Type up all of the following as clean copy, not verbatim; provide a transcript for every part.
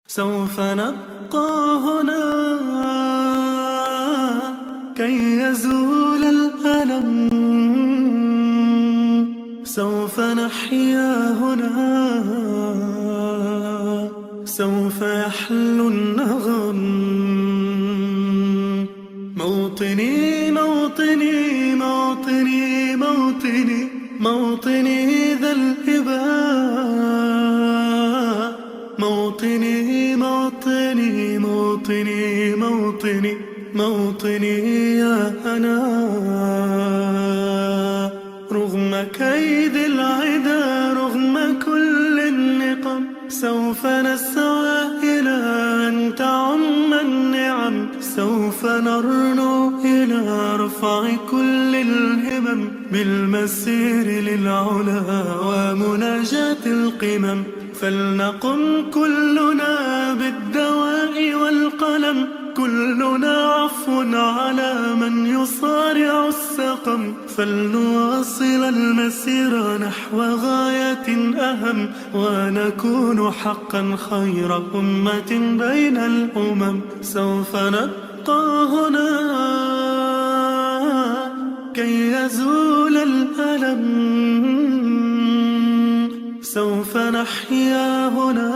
سوف نبقى هنا كي يزول الألم، سوف نحيا هنا، سوف يحلو النغم. موطني موطني موطني موطني موطني ذا الإباء، موطني موطني موطني موطني موطني يا أنا. رغم كيد العدا، رغم كل النقم، سوف نسعى إلى أن تعم النعم، سوف نرنو إلى رفع كل الهمم، بالمسير للعلا ومناجاة القمم. فلنقم كلنا بالدواء والقلم، كلنا عفو على من يصارع السقم. فلنواصل المسير نحو غاية أهم، ونكون حقا خير أمة بين الأمم. سوف نبقى هنا كي يزول الألم، سوف نحيا هنا،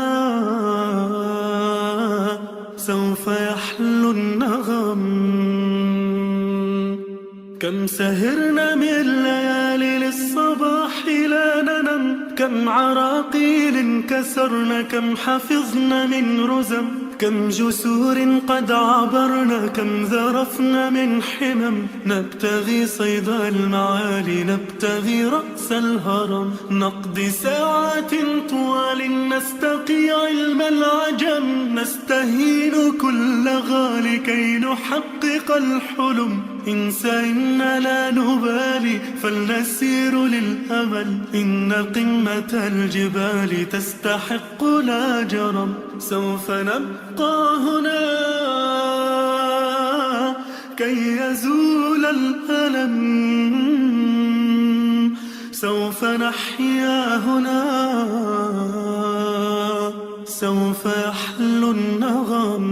سوف يحلو النغم. كم سهرنا من ليالي للصباح لا ننم، كم عراقيل كسرنا، كم حفظنا من رزم، كم جسور قد عبرنا، كم ذرفنا من حمم. نبتغي صيد المعالي، نبتغي رأس الهرم، نقضي ساعات طوال نستقي علم العجم، نستهين كل غالي كي نحقق الحلم. انسى إن لا نبالي، فلنسير للأمل، إن قمة الجبال تستحق لا جرم. سوف نبقى هنا كي يزول الألم، سوف نحيا هنا، سوف يحلو النغم.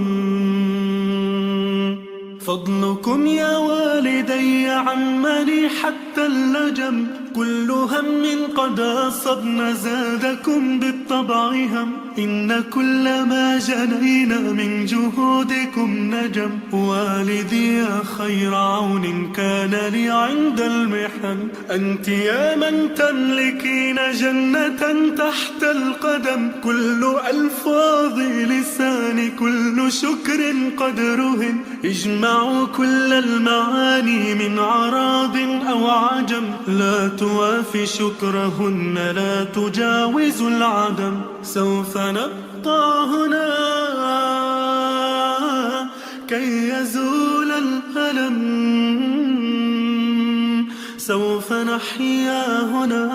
فضلكم يا والدي عمني حتى اللجم، كل هم قد أصبنا زادكم بالطبع هم، إن كل ما جنينا من جهودكم نجم. والدي يا خير عون كان لي عند المحن، أنت يا من تملكين جنة تحت القدم. كل ألفاظ لساني كل شكر قد رهن، اجمعوا كل المعاني من عراب أو عجم، لا توافي شكرهن، لا تجاوز العدم. سوف نبقى هنا كي يزول الألم، سوف نحيا هنا،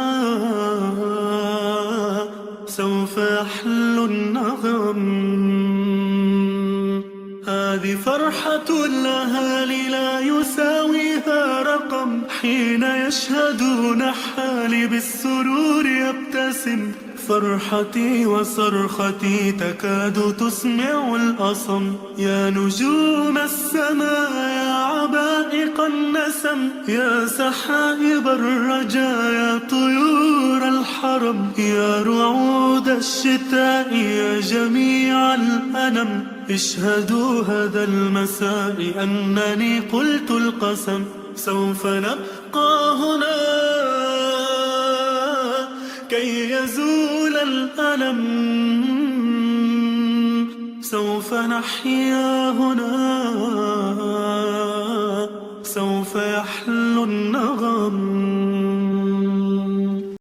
سوف يحلو النغم. هذه فرحة الأهالي لا يساويها رقم، حين يشهدون حالي بالسرور يبتسم. فرحتي وصرختي تكاد تسمع الأصم، يا نجوم السماء يا عبائق النسم، يا سحائب الرجاء يا طيور الحرم، يا رعود الشتاء يا جميع الأنم. اشهدوا هذا المساء أنني قلت القسم، سوف نبقى هنا كي يزول الألم، سوف نحيا هنا،